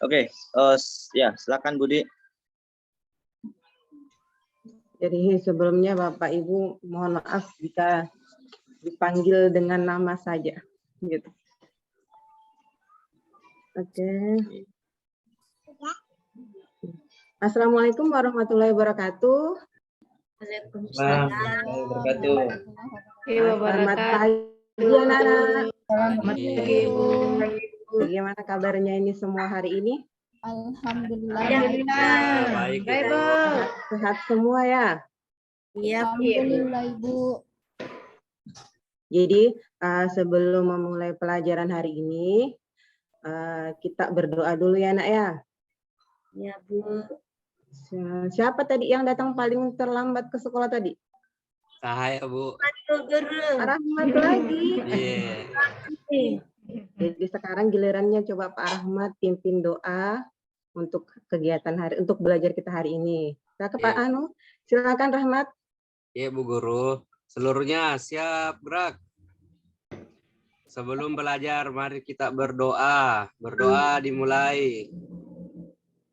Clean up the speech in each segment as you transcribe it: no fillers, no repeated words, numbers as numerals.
Oke, ya silakan Budi. Jadi sebelumnya Bapak Ibu mohon maaf jika dipanggil dengan nama saja. Gitu. Oke. Assalamualaikum warahmatullahi wabarakatuh. Waalaikumsalam warahmatullahi Selamat pagi anak-anak. Selamat pagi, Ibu. Bagaimana kabarnya ini semua hari ini? Alhamdulillah. Baik, Ibu. Sehat semua ya? Iya, alhamdulillah, Ibu. Jadi sebelum memulai pelajaran hari ini, kita berdoa dulu ya nak ya. Iya, Bu. Siapa tadi yang datang paling terlambat ke sekolah tadi? Saya, Bu. Rahmat lagi. Iya. Jadi sekarang gilirannya coba Pak Rahmat pimpin doa untuk kegiatan untuk belajar kita hari ini. Kita ke Pak Anu, silakan Rahmat. Iya, Bu Guru. Seluruhnya siap gerak. Sebelum belajar, mari kita berdoa. Berdoa dimulai.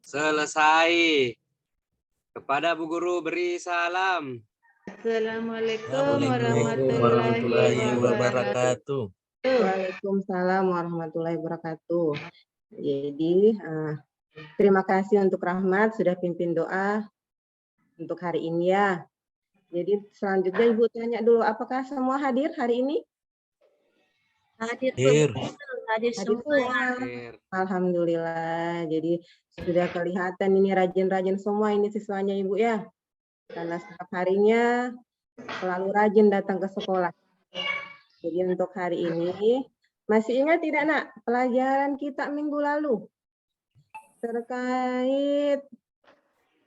Selesai. Kepada Bu Guru beri salam. Assalamualaikum warahmatullahi wabarakatuh. Waalaikumsalam warahmatullahi wabarakatuh. Jadi terima kasih untuk Rahmat sudah pimpin doa untuk hari ini ya. Jadi selanjutnya Ibu tanya dulu, apakah semua hadir hari ini? Hadir semua. Alhamdulillah. Jadi sudah kelihatan ini rajin-rajin semua ini siswanya Ibu ya. Karena setiap harinya selalu rajin datang ke sekolah. Jadi untuk hari ini, masih ingat tidak nak pelajaran kita minggu lalu? Terkait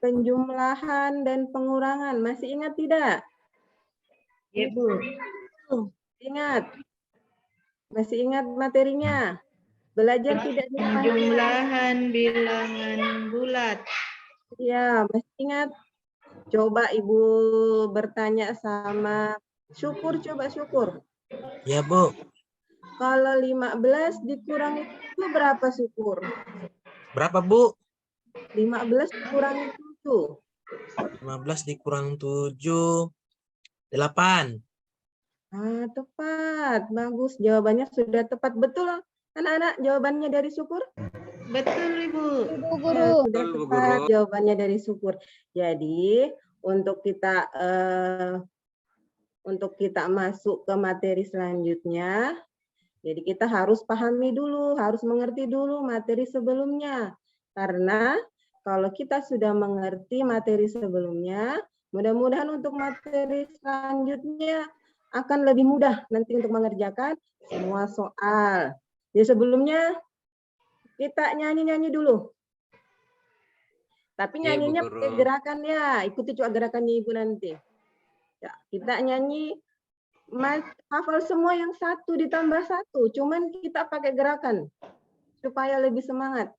penjumlahan dan pengurangan, masih ingat tidak? Ya, Bu. Ingat? Masih ingat materinya? Belajar tidak dilupakan. Penjumlahan bilangan bulat. Ya, masih ingat? Coba Ibu bertanya sama Syukur, coba Syukur. Ya, Bu. Kalau 15 dikurangi 7 berapa Syukur? Berapa, Bu? 15 dikurangi 7. 15 dikurang 7. 8. Tepat. Bagus. Jawabannya sudah tepat. Betul, anak-anak? Jawabannya dari Syukur? Betul, Ibu. Ya, sudah tepat jawabannya dari Syukur. Jadi, untuk kita masuk ke materi selanjutnya, jadi kita harus pahami dulu, harus mengerti dulu materi sebelumnya. Karena kalau kita sudah mengerti materi sebelumnya, mudah-mudahan untuk materi selanjutnya akan lebih mudah nanti untuk mengerjakan semua soal. Jadi sebelumnya kita nyanyi-nyanyi dulu. Tapi nyanyinya pakai gerakan ya, ikuti juga gerakannya Ibu nanti. Ya, kita nyanyi hafal semua yang 1 ditambah 1, cuman kita pakai gerakan supaya lebih semangat.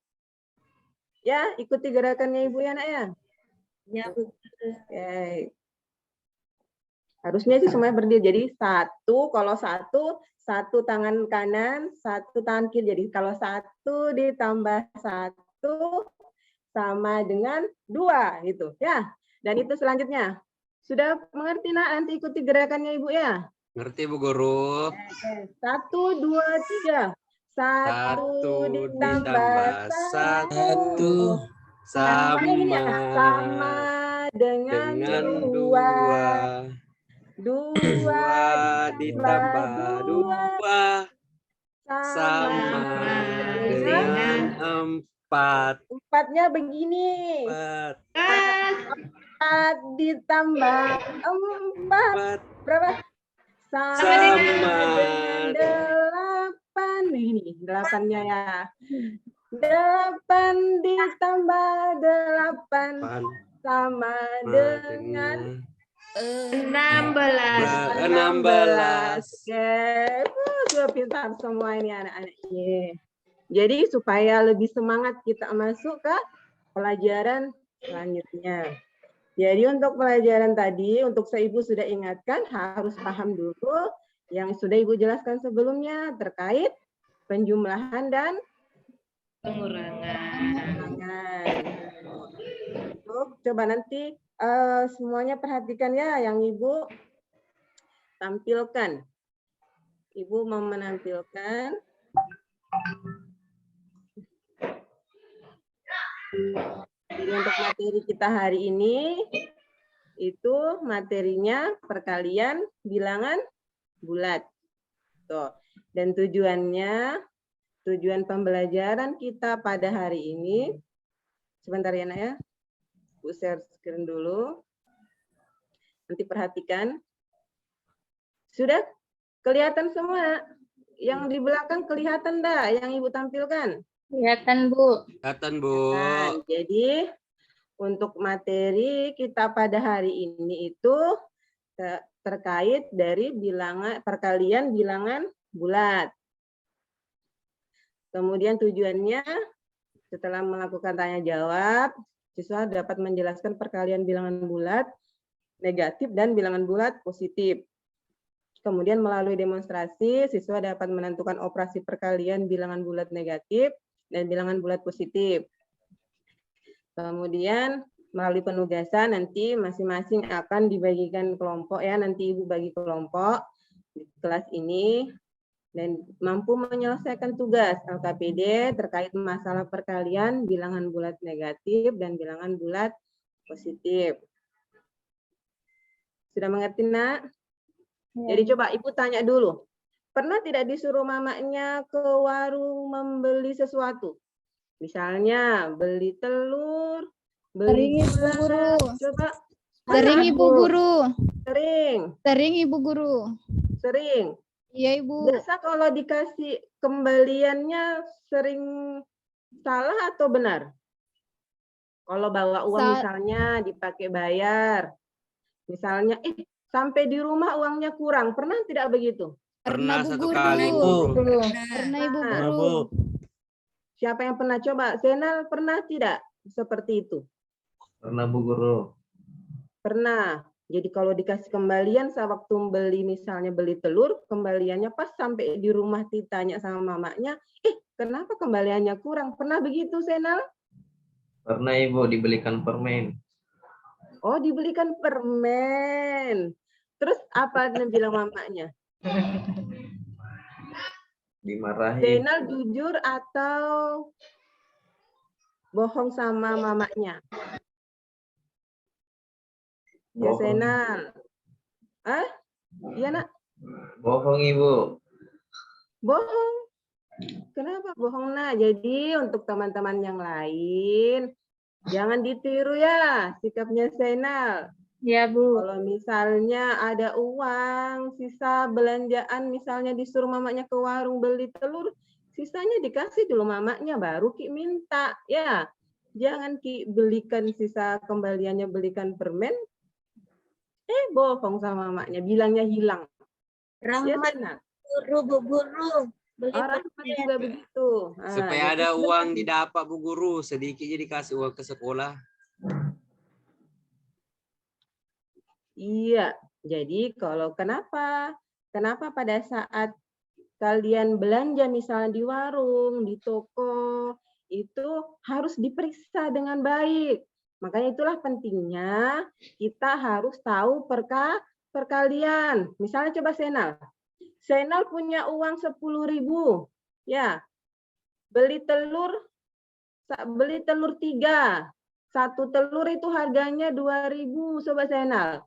Ya, ikuti gerakannya Ibu ya, Nak ya. Ya, Bu. Oke. Harusnya sih semuanya berdiri. Jadi 1, kalau 1 tangan kanan, 1 tangan kiri. Jadi kalau 1 ditambah 1 sama dengan 2 gitu ya. Dan itu selanjutnya. Sudah mengerti nak? Nanti ikuti gerakannya Ibu ya. Ngerti Bu Guru. 1, 2, 3. 1 ditambah 1 sama dengan 2. 2 ditambah 2 sama dengan 4. 4-nya begini. 4 ditambah 4 berapa? Sama dengan 8. Ini 8-nya ya. 8 ditambah 8 sama dengan 16. Oke. Sudah pintar semua ini anak-anaknya. Jadi supaya lebih semangat kita masuk ke pelajaran selanjutnya. Jadi untuk pelajaran tadi, untuk Ibu sudah ingatkan, harus paham dulu yang sudah Ibu jelaskan sebelumnya terkait penjumlahan dan Pengurangan. Coba nanti semuanya perhatikan ya yang Ibu tampilkan. Ibu mau menampilkan. Jadi untuk materi kita hari ini itu materinya perkalian bilangan bulat. Tuh. Dan tujuan pembelajaran kita pada hari ini, sebentar ya Nak ya, Bu share screen dulu. Nanti perhatikan. Sudah kelihatan semua? Yang di belakang kelihatan dah yang Ibu tampilkan? Kelihatan, Bu. Kelihatan, Bu. Nah, jadi untuk materi kita pada hari ini itu terkait dari bilangan perkalian bilangan bulat. Kemudian tujuannya setelah melakukan tanya jawab, siswa dapat menjelaskan perkalian bilangan bulat negatif dan bilangan bulat positif. Kemudian melalui demonstrasi, siswa dapat menentukan operasi perkalian bilangan bulat negatif dan bilangan bulat positif. Kemudian melalui penugasan nanti masing-masing akan dibagikan kelompok ya, nanti Ibu bagi kelompok di kelas ini dan mampu menyelesaikan tugas LKPD terkait masalah perkalian bilangan bulat negatif dan bilangan bulat positif. Sudah mengerti, Nak? Jadi coba Ibu tanya dulu. Pernah tidak disuruh mamanya ke warung membeli sesuatu? Misalnya beli telur, beli Sering, Ibu gula. Guru. Coba. Sering, Pernah, Ibu Bu? Guru. Sering, Sering, Ibu Guru. sering. Iya, Ibu. Biasa kalau dikasih kembaliannya sering salah atau benar? Kalau bawa uang misalnya dipakai bayar. Misalnya, sampai di rumah uangnya kurang. Pernah tidak begitu? Pernah, Bu satu Guru. kali, Bu. Pernah, Ibu Nah, Guru. Bu. Siapa yang pernah coba? Senal pernah tidak seperti itu? Pernah Bu Guru. Pernah. Jadi kalau dikasih kembalian sewaktu beli misalnya beli telur, kembaliannya pas sampai di rumah ditanya sama mamanya, kenapa kembaliannya kurang? Pernah begitu, Senal? Pernah Ibu dibelikan permen. Oh, dibelikan permen. Terus apa yang bilang mamanya? Dimarahin. Senal jujur atau bohong sama mamanya? Ya, Bohong. Senal. Iya, Nak? Bohong Ibu. Bohong. Kenapa bohong, Nak? Jadi untuk teman-teman yang lain, jangan ditiru ya sikapnya Senal. Ya, Bu. Kalau misalnya ada uang, sisa belanjaan, misalnya disuruh mamanya ke warung beli telur, sisanya dikasih dulu mamanya, baru Ki minta. Ya, jangan Ki belikan sisa kembaliannya, belikan permen, bohong sama mamanya, bilangnya hilang. Ya, Rahmat Senal. Guru, Bu Guru. Beli Orang permen. juga begitu. Nah, Supaya jadi ada uang didapat, Bu Guru. Sedikit jadi dikasih uang ke sekolah. iya, jadi kenapa pada saat kalian belanja misalnya di warung, di toko, itu harus diperiksa dengan baik. Makanya itulah pentingnya kita harus tahu perkalian. Misalnya coba Senal punya uang 10.000, ya, beli telur 3. Satu telur itu harganya 2.000, coba Senal.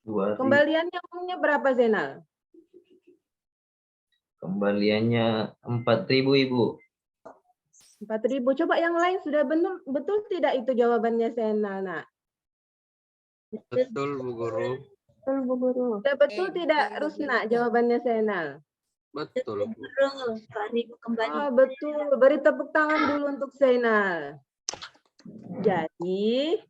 2.000. Kembaliannya uangnya berapa, Senal? Kembaliannya 4.000 Ibu. 4.000. Coba yang lain sudah betul tidak itu jawabannya Senal, Nak? Betul, Bu Guru. Betul, Bu Guru. Sudah betul tidak, Rusna, jawabannya Senal? Betul, Bu. Guru, 2.000 kembali. Oh, betul. Beri tepuk tangan dulu untuk Senal. Jadi,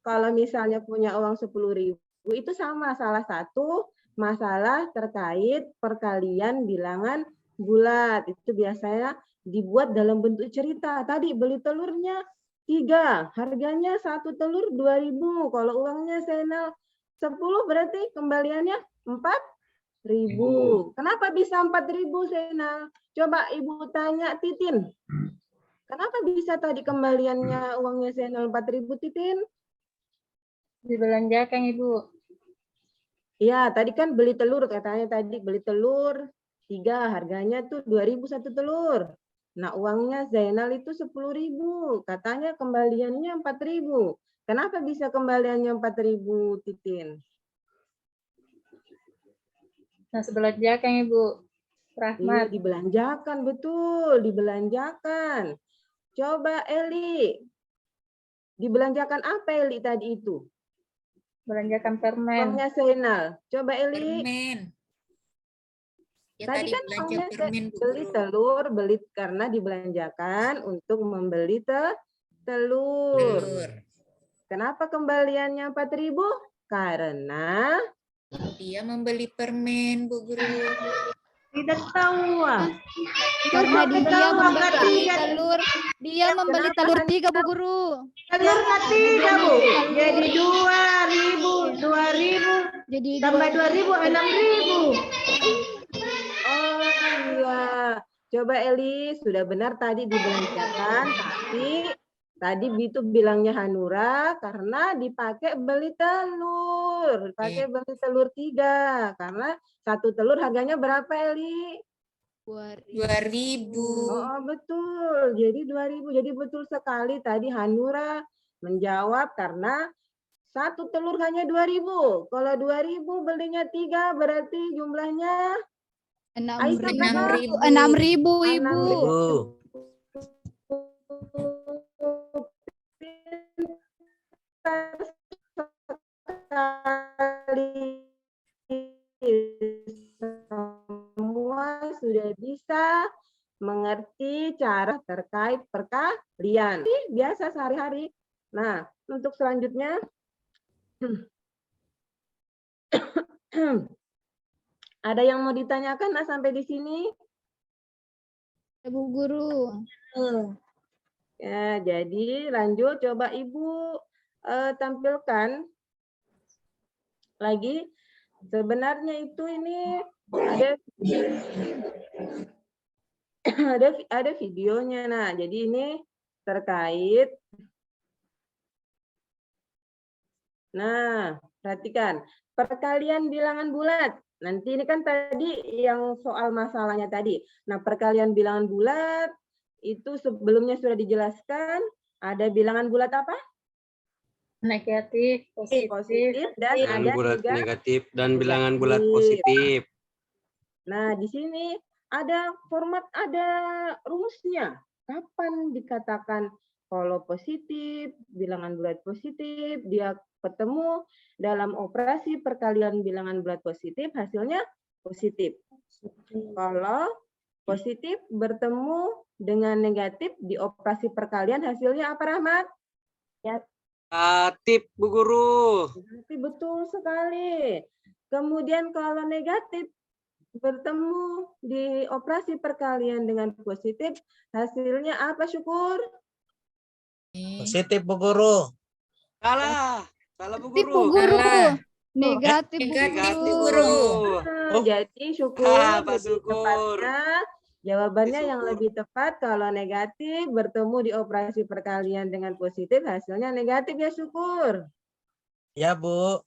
kalau misalnya punya uang 10.000, itu sama salah satu masalah terkait perkalian bilangan bulat. Itu biasanya dibuat dalam bentuk cerita. Tadi beli telurnya 3, harganya satu telur 2.000. Kalau uangnya Senal 10 berarti kembaliannya 4.000. Kenapa bisa 4.000, Senal? Coba Ibu tanya Titin. Kenapa bisa tadi kembaliannya uangnya Zainal 4.000, Titin? Dibelanjakan, Ibu. Iya, tadi kan beli telur katanya tadi beli telur 3, harganya tuh 2.000 satu telur. Nah, uangnya Zainal itu 10.000, katanya kembaliannya 4.000. Kenapa bisa kembaliannya 4.000, Titin? Nah, dibelanjakan, Ibu. Iya, Rahmat. dibelanjakan, betul, dibelanjakan. Coba Eli, dibelanjakan apa Eli tadi itu? Belanjakan permen. Uangnya Zainal. Coba Eli. Permen. Ya Tadi tadi kan belanja uangnya permen, Bu beli Guru. telur, beli karena dibelanjakan untuk membeli telur. Telur. Kenapa kembaliannya 4.000? Karena Dia membeli permen, Bu Guru. Tidak tahu. Karena dia membeli Tidak. telur. Dia membeli Kenapa telur hanya 3, Bu Guru. Telurnya 3, Bu. Telur. Jadi 2.000 Jadi tambah 2.000 6.000. oh iya. Coba Eli, sudah benar tadi dibelanjakan, tapi tadi itu bilangnya Hanura karena dipakai beli telur. Pakai beli telur 3. Karena satu telur harganya berapa, Eli? 2.000. Oh, betul. Jadi 2.000. Jadi betul sekali tadi Hanura menjawab karena satu telur hanya 2.000. Kalau 2.000 belinya 3 berarti jumlahnya 6.000. 6.000. 6.000, Ibu. 6.000. Semua sudah bisa mengerti cara terkait perkalian. Biasa sehari-hari. Nah, untuk selanjutnya ada yang mau ditanyakan nah, sampai di sini? Bu Guru. Ya, jadi lanjut coba Ibu tampilkan lagi. Sebenarnya itu ini ada videonya. Nah, jadi ini terkait. Nah, perhatikan perkalian bilangan bulat. Nanti ini kan tadi yang soal masalahnya tadi. Nah, perkalian bilangan bulat itu sebelumnya sudah dijelaskan. Ada bilangan bulat apa? Negatif, Positif dan Bilangan ada bulat juga negatif dan bilangan bulat negatif. positif. Nah, di sini ada format, ada rumusnya. Kapan dikatakan kalau positif, bilangan bulat positif, dia ketemu dalam operasi perkalian bilangan bulat positif, hasilnya positif. Kalau positif bertemu dengan negatif di operasi perkalian, hasilnya apa, Rahmat? Negatif, Bu Guru. Negatif, betul sekali. Kemudian kalau negatif bertemu di operasi perkalian dengan positif, hasilnya apa, Syukur? Positif, Bu Guru. Salah. Salah, Bu Negatif, Bu Guru. Guru. Salah. Negatif, Bu Negatif, Bu Guru. Guru. Nah, jadi Syukur Pak lebih Syukur. tepatnya jawabannya Syukur. yang lebih tepat kalau negatif bertemu di operasi perkalian dengan positif, hasilnya negatif ya, Syukur. Ya, Bu.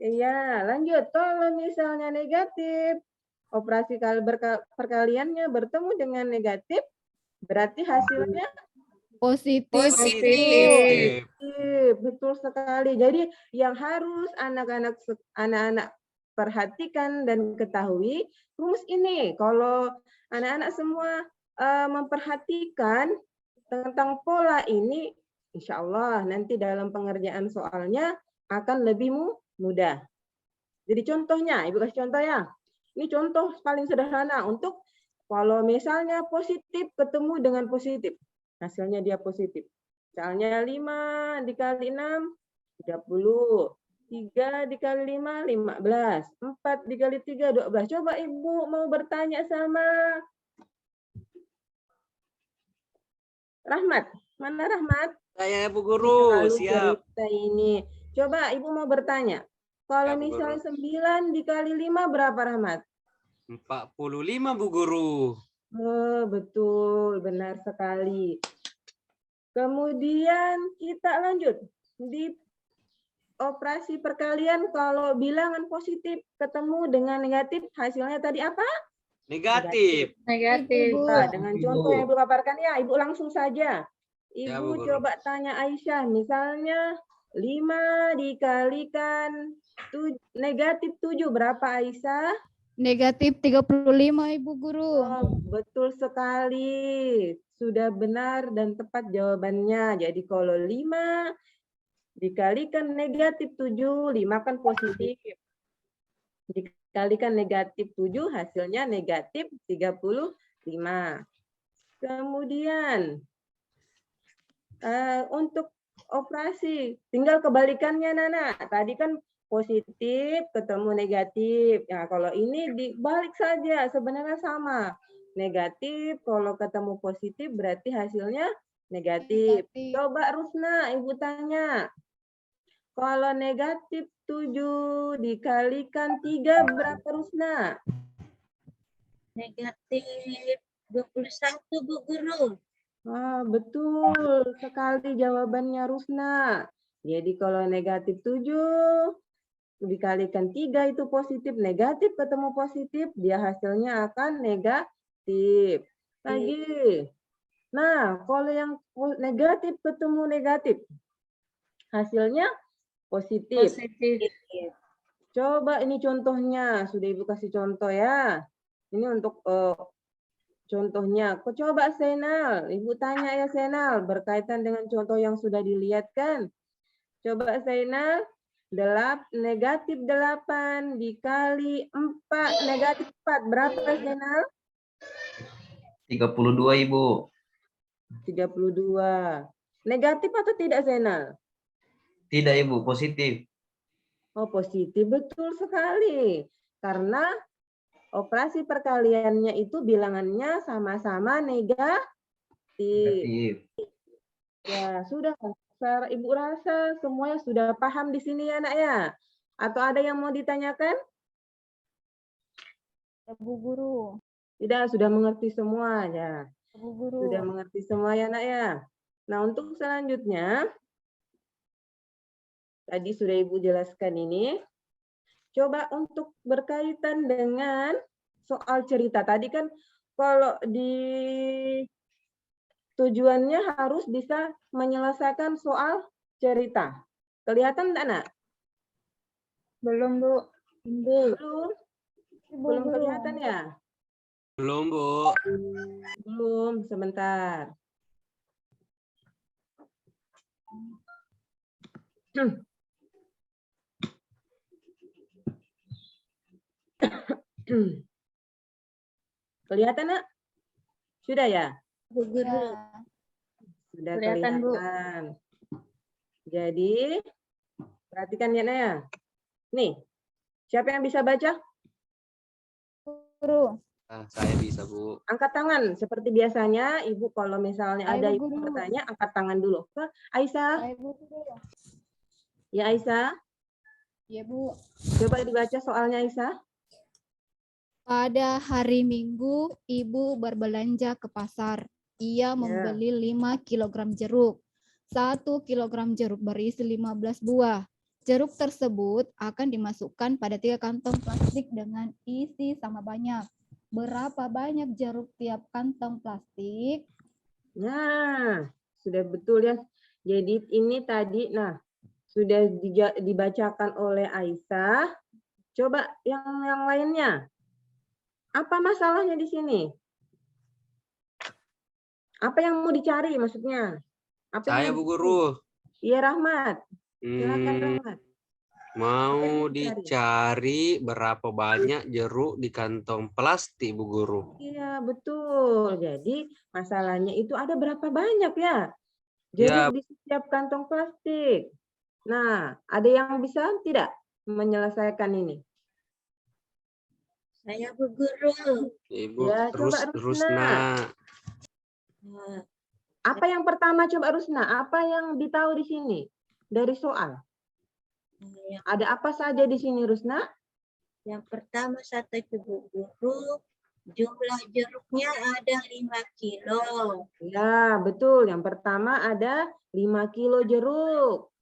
Iya, lanjut. Kalau misalnya negatif, operasi perkaliannya bertemu dengan negatif, berarti hasilnya Positif. Positif. betul sekali. Jadi yang harus anak-anak perhatikan dan ketahui rumus ini. Kalau anak-anak semua memperhatikan tentang pola ini, insya Allah nanti dalam pengerjaan soalnya akan lebih mudah. Jadi contohnya, Ibu kasih contoh ya. Ini contoh paling sederhana untuk kalau misalnya positif ketemu dengan positif. Hasilnya dia positif. Misalnya 5 dikali 6, 30. 3 dikali 5, 15. 4 dikali 3, 12. Coba Ibu mau bertanya sama Rahmat. Mana Rahmat? Saya, Bu Guru. Selalu Siap. cerita ini. Coba Ibu mau bertanya. Kalau Ya, Bu misalnya Guru. 9 dikali 5 berapa, Rahmat? 45, Bu Guru. Oh, betul, benar sekali. Kemudian kita lanjut. Di operasi perkalian kalau bilangan positif ketemu dengan negatif, hasilnya tadi apa? Negatif. Negatif. Bu. Nah, dengan Ibu. contoh yang Ibu paparkan ya, Ibu langsung saja. Ya, Ibu Bu Guru. coba tanya Aisyah, misalnya 5 dikalikan negatif 7 berapa Aisyah? Negatif 35 Ibu Guru. Oh, betul sekali. Sudah benar dan tepat jawabannya. Jadi kalau 5 dikalikan negatif 7, 5 kan positif. Dikalikan negatif 7, hasilnya negatif 35. Kemudian, untuk operasi, tinggal kebalikannya Nana. Tadi kan positif ketemu negatif. Nah, kalau ini dibalik saja, sebenarnya sama. Negatif, kalau ketemu positif berarti hasilnya negatif. Negatif. Coba Rusna, Ibu tanya. Kalau negatif 7 dikalikan 3 berapa Rusna? Negatif 21 Bu Guru. Ah, betul sekali jawabannya Rusna. Jadi kalau negatif 7 dikalikan 3 itu positif, negatif ketemu positif, dia hasilnya akan negatif. Lagi. Nah, kalau yang negatif ketemu negatif, hasilnya positif. Positif. Coba ini contohnya, sudah Ibu kasih contoh ya. Ini untuk contohnya. Coba Senal, Ibu tanya ya Senal, berkaitan dengan contoh yang sudah dilihat kan. Coba Senal, negatif 8 dikali 4, negatif 4, berapa Senal? 32 Ibu. 32. Negatif atau tidak Senal? Tidak Ibu, positif. Oh, positif, betul sekali. Karena operasi perkaliannya itu bilangannya sama-sama negatif. Negatif. Ya, sudah. Ibu rasa semuanya sudah paham di sini ya, Nak ya? Atau ada yang mau ditanyakan? Bu Guru. Tidak, sudah mengerti semua ya. Bu Guru. Sudah mengerti semua ya, Nak ya? Nah, untuk selanjutnya, tadi sudah Ibu jelaskan ini. Coba untuk berkaitan dengan soal cerita. Tadi kan kalau di tujuannya harus bisa menyelesaikan soal cerita. Kelihatan enggak, Nak? Belum Bu. Belum? Belum Guru. kelihatan ya? Belum, Bu. Belum, sebentar. Kelihatan, Nak? Sudah ya? Bu Guru. Ya. Sudah Kelihatan, Bu. kelihatan. Jadi, perhatikan ya, Nak ya. Nih, siapa yang bisa baca? Guru. Ah, saya bisa, Bu. Angkat tangan. Seperti biasanya, Ibu kalau misalnya Ayo, ada Bu Ibu Guru. bertanya, angkat tangan dulu. Aisyah, Baik, Bu Guru. ya Aisyah. Ya, Bu. Coba dibaca soalnya Aisyah. Pada hari Minggu, Ibu berbelanja ke pasar. Ia membeli 5 kg jeruk. 1 kg jeruk berisi 15 buah. Jeruk tersebut akan dimasukkan pada 3 kantong plastik dengan isi sama banyak. Berapa banyak jeruk tiap kantong plastik? Nah, sudah betul ya. Jadi ini tadi, nah, sudah dibacakan oleh Aisyah. Coba yang lainnya. Apa masalahnya di sini? Apa yang mau dicari maksudnya? Apa Saya, yang Bu mau dicari? Guru. Iya, Rahmat. Silakan Rahmat. Mau dicari berapa banyak jeruk di kantong plastik, Bu Guru. Iya, betul. Jadi masalahnya itu ada berapa banyak ya? Ya. Jeruk di setiap kantong plastik. Nah, ada yang bisa tidak menyelesaikan ini? Saya Bu Guru. Ibu Ya, terus coba Rusna. Apa yang pertama coba Rusna? Apa yang ditahu di sini dari soal? Ada apa saja di sini Rusna? Yang pertama 1 itu Bu Guru, Jumlah jeruknya ada 5 kilo. Ya, betul. Yang pertama ada 5 kilo jeruk.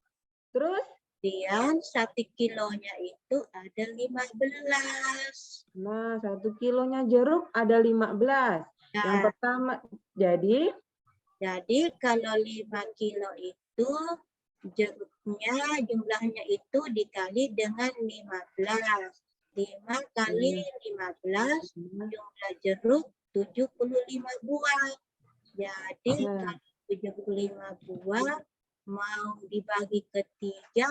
Terus? Kemudian 1 kilonya itu ada 15. Nah, 1 kilonya jeruk ada 15. Yang Nah, pertama, jadi kalau 5 kilo itu jeruknya jumlahnya itu dikali dengan 15. 5 kali 15 jumlah jeruk 75 buah. Jadi Nah. kalau 75 buah mau dibagi ke 3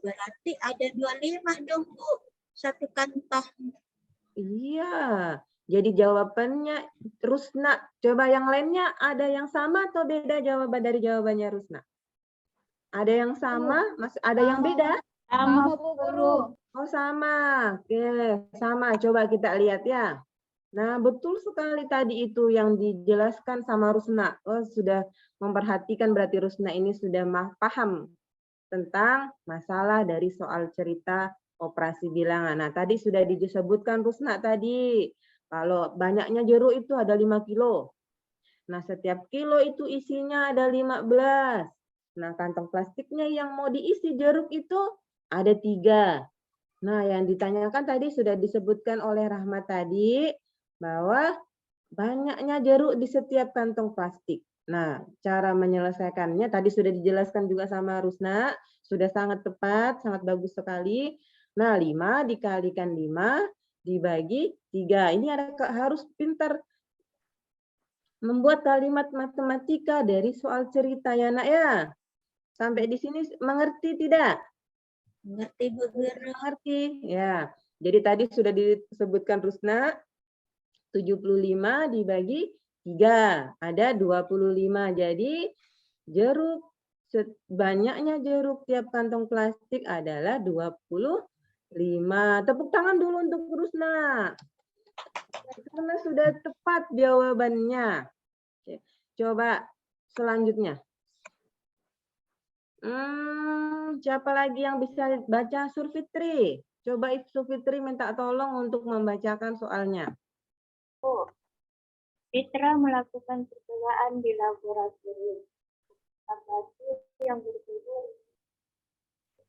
berarti ada 25 dong Bu. Satu kantong. iya. Jadi jawabannya Rusna. Coba yang lainnya ada yang sama atau beda jawaban dari jawabannya Rusna? Ada yang sama, ada yang beda? Sama Bu Guru. Oh, sama. Oke, sama. Coba kita lihat ya. Nah, betul sekali tadi itu yang dijelaskan sama Rusna. Oh, sudah memperhatikan berarti Rusna ini sudah paham tentang masalah dari soal cerita operasi bilangan. Nah, tadi sudah disebutkan Rusna tadi. Kalau banyaknya jeruk itu ada 5 kilo. Nah, setiap kilo itu isinya ada 15. Nah, kantong plastiknya yang mau diisi jeruk itu ada 3. Nah, yang ditanyakan tadi sudah disebutkan oleh Rahmat tadi bahwa banyaknya jeruk di setiap kantong plastik. Nah, cara menyelesaikannya tadi sudah dijelaskan juga sama Rusna, sudah sangat tepat, sangat bagus sekali. Nah, 5 dikalikan 5 dibagi 3. Ini harus pintar membuat kalimat matematika dari soal cerita ya, Nak ya. Sampai di sini mengerti tidak? Mengerti Bu Guru? Mengerti. Ya. Jadi tadi sudah disebutkan Rusna 75 dibagi 3, ada 25. Jadi jeruk, banyaknya jeruk tiap kantong plastik adalah 25. Tepuk tangan dulu untuk Rusna. Karena sudah tepat jawabannya. Coba selanjutnya. Siapa lagi yang bisa baca? Surfitri. Coba Surfitri minta tolong untuk membacakan soalnya. Fitra melakukan percobaan di laboratorium. Apalagi yang bersuhu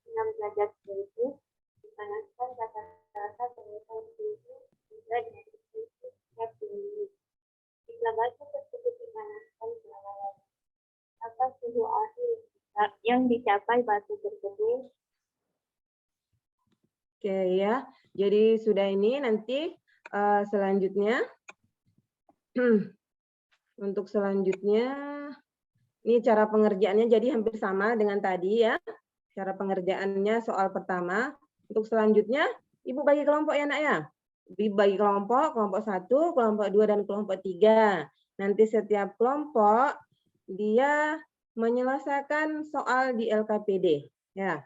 6 derajat Celcius dipanaskan rata-rata permukaan suhu hingga dengan suhu setiap menit. Jika batu tersebut dipanaskan selama lama, apa suhu akhir yang dicapai batu tersebut? Oke ya, jadi sudah ini nanti selanjutnya. Untuk selanjutnya, ini cara pengerjaannya jadi hampir sama dengan tadi ya. Cara pengerjaannya soal pertama. Untuk selanjutnya, Ibu bagi kelompok ya Nak ya. Ibu bagi kelompok 1, kelompok 2, dan kelompok 3. Nanti setiap kelompok dia menyelesaikan soal di LKPD. Ya,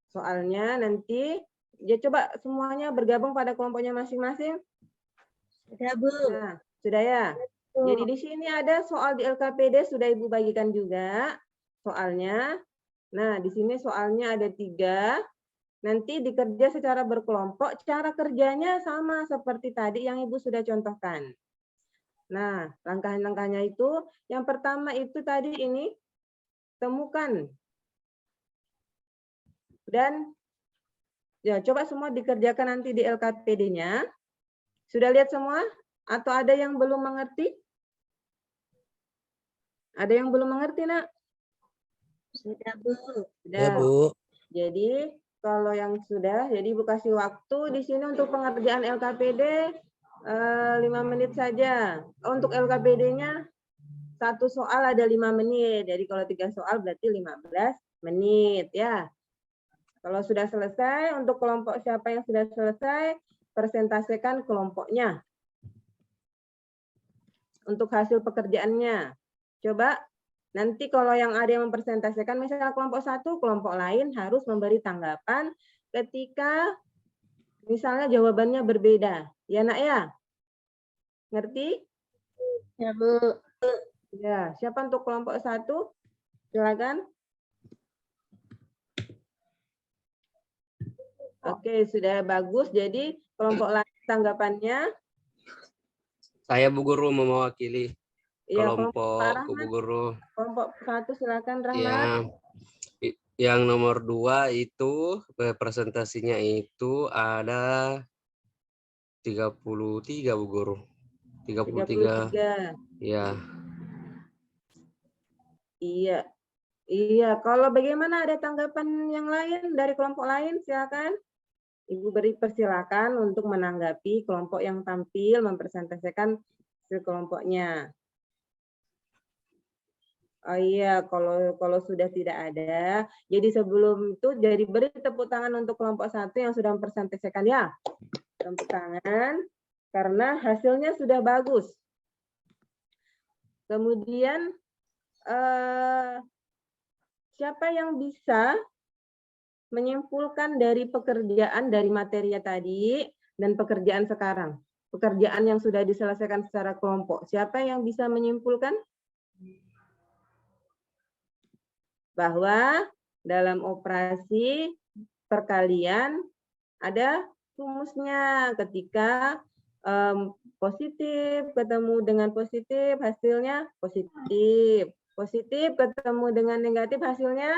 soalnya nanti ya coba semuanya bergabung pada kelompoknya masing-masing. Sudah Bu. Nah, sudah ya. Jadi di sini ada soal di LKPD sudah Ibu bagikan juga soalnya. Nah, di sini soalnya ada 3. Nanti dikerja secara berkelompok. Cara kerjanya sama seperti tadi yang Ibu sudah contohkan. Nah, langkah-langkahnya itu yang pertama itu tadi ini temukan. Dan ya coba semua dikerjakan nanti di LKPD-nya. Sudah lihat semua? Atau ada yang belum mengerti? Ada yang belum mengerti, Nak? Sudah Bu. Sudah. Ya, Bu. Jadi kalau yang sudah, jadi Ibu kasih waktu di sini untuk pengerjaan LKPD 5 menit saja. Untuk LKPD-nya 1 soal ada 5 menit. Jadi kalau 3 soal berarti 15 menit ya. Kalau sudah selesai, untuk kelompok siapa yang sudah selesai, presentasikan kelompoknya. Untuk hasil pekerjaannya. Coba nanti kalau yang ada yang mempresentasikan, misalnya kelompok 1, kelompok lain harus memberi tanggapan ketika misalnya jawabannya berbeda. Ya Nak ya? Ngerti? Ya Bu. Ya, siapa untuk kelompok 1? Silakan. Oke, sudah bagus. Jadi kelompok lain tanggapannya Saya Bu Guru mewakili Iya, kelompok Bu Rahmat. Guru. Kelompok 1 silakan Rahmat. Ya, yang nomor 2 itu presentasinya itu ada 33 Bu Guru. 33. 33. Ya. Iya. Iya, kalau bagaimana ada tanggapan yang lain dari kelompok lain silakan. Ibu beri persilakan untuk menanggapi kelompok yang tampil mempresentasikan kelompoknya. Oh iya, kalau sudah tidak ada, jadi sebelum itu jadi beri tepuk tangan untuk kelompok 1 yang sudah mempresentasikan ya. Tepuk tangan karena hasilnya sudah bagus. Kemudian siapa yang bisa menyimpulkan dari pekerjaan dari materi tadi dan pekerjaan sekarang? Pekerjaan yang sudah diselesaikan secara kelompok. Siapa yang bisa menyimpulkan? Bahwa dalam operasi perkalian ada rumusnya ketika positif ketemu dengan positif hasilnya positif. Positif ketemu dengan negatif hasilnya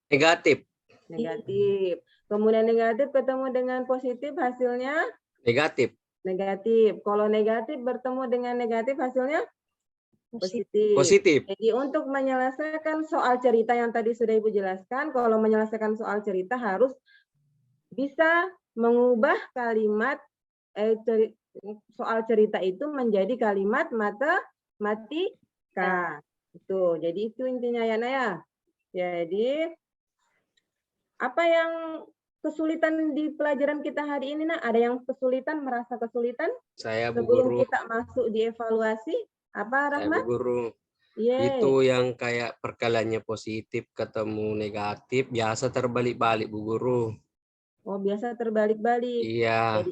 Negatif. negatif. Kemudian negatif ketemu dengan positif hasilnya Negatif. negatif. Kalau negatif bertemu dengan negatif hasilnya positif. Positif. Jadi untuk menyelesaikan soal cerita yang tadi sudah Ibu jelaskan, kalau menyelesaikan soal cerita harus bisa mengubah kalimat soal cerita itu menjadi kalimat matematika. Itu. Jadi itu intinya ya Naya. Jadi apa yang kesulitan di pelajaran kita hari ini, Nak? Ada yang kesulitan, merasa kesulitan? Saya Bu Sebelum Guru. kita masuk di evaluasi, apa Saya Rahmat? Bu Guru. Yeay. Itu yang kayak perkaliannya positif ketemu negatif, biasa terbalik-balik Bu Guru. Oh, biasa terbalik-balik. Iya.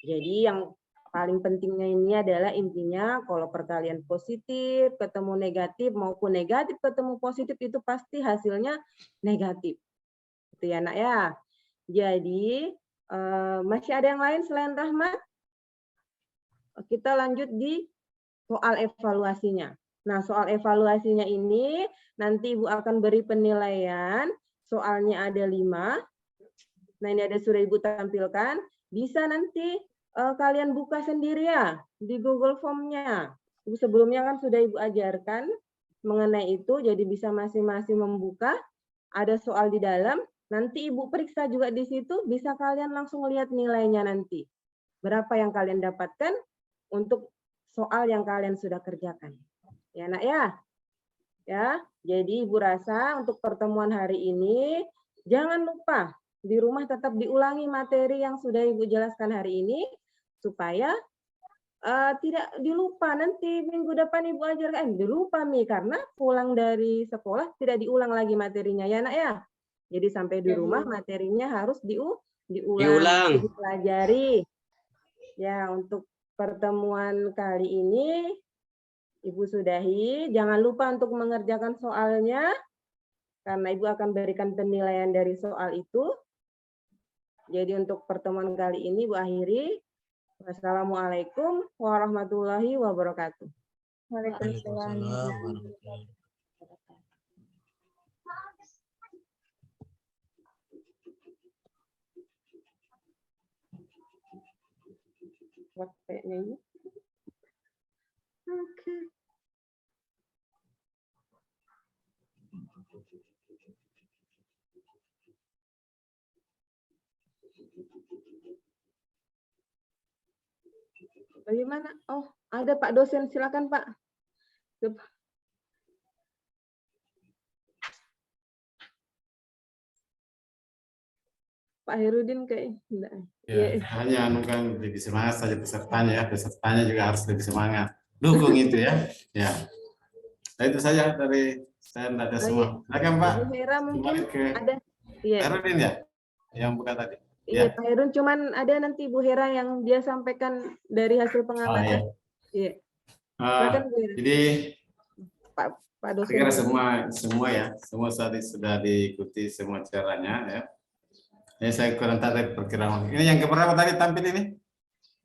Jadi yang paling pentingnya ini adalah intinya kalau perkalian positif ketemu negatif maupun negatif ketemu positif itu pasti hasilnya negatif. Itu ya Nak ya. Jadi masih ada yang lain selain Rahmat? Kita lanjut di soal evaluasinya. Nah, soal evaluasinya ini nanti Ibu akan beri penilaian. Soalnya ada 5. Nah, ini ada sudah Ibu tampilkan. Bisa nanti kalian buka sendiri ya di Google Form-nya. Sebelumnya kan sudah Ibu ajarkan mengenai itu, jadi bisa masing-masing membuka. Ada soal di dalam. Nanti Ibu periksa juga di situ, bisa kalian langsung lihat nilainya nanti. Berapa yang kalian dapatkan untuk soal yang kalian sudah kerjakan. Ya, Nak ya. Ya, jadi Ibu rasa untuk pertemuan hari ini jangan lupa di rumah tetap diulangi materi yang sudah Ibu jelaskan hari ini supaya tidak dilupa nanti minggu depan Ibu ajarkan. Dilupa nih karena pulang dari sekolah tidak diulang lagi materinya ya Nak ya. Jadi sampai di rumah materinya harus diulang. Dipelajari. Ya, untuk pertemuan kali ini Ibu sudahi. Jangan lupa untuk mengerjakan soalnya karena Ibu akan berikan penilaian dari soal itu. Jadi untuk pertemuan kali ini Ibu akhiri. Wassalamualaikum warahmatullahi wabarakatuh. Waalaikumsalam. Kayaknya ini. Oke. Bagaimana? Oh, ada Pak dosen, silakan Pak. Pak Herudin kayak enggak. Ya, hanya kan lebih semangat saja pesertanya ya, pesertanya juga harus lebih semangat. Dukung itu ya. Ya. Nah, itu saja dari saya, tidak ada semua. Silakan Pak. Bu Hera mungkin ke ada. Iya. Herudin ya, yang buka tadi. Iya, Ya. Pak Herun cuman ada nanti Bu Hera yang dia sampaikan dari hasil pengamatan. Iya. Silakan, Bu Hera. Jadi Pak dosen. saya kira semua ya, semua tadi sudah diikuti semua caranya ya. Ini saya kurang tahu dari perkiraan. Ini yang keberapa tadi tampil ini?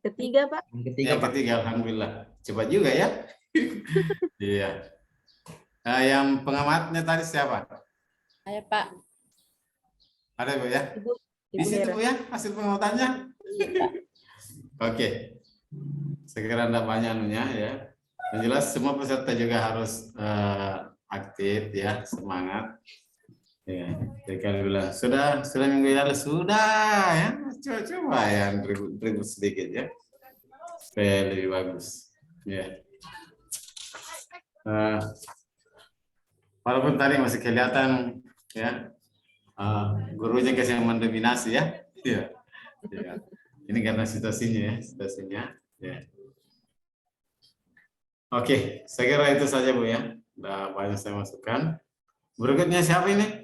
Ketiga, Pak. Yang ketiga, Yang Pak. ketiga, alhamdulillah. Cepat juga ya. Iya. Nah, yang pengamatnya tadi siapa? Saya Pak. Ada Bu ya? Ibu, Di Ibu situ Hera. Bu ya hasil pengamatannya. Oke. Segera enggak banyak anunya ya. Yang jelas semua peserta juga harus aktif ya, semangat. Ya, jadi kalau bilang sudah minggu lalu sudah ya, coba yang ribut sedikit ya, supaya lebih bagus. Ya. Walaupun tadi masih kelihatan ya, gurunya kasih yang mendominasi ya. Ya. Ya. Ini karena situasinya ya, Ya. Oke, saya kira itu saja Bu ya. Udah banyak saya masukkan. Berikutnya siapa ini?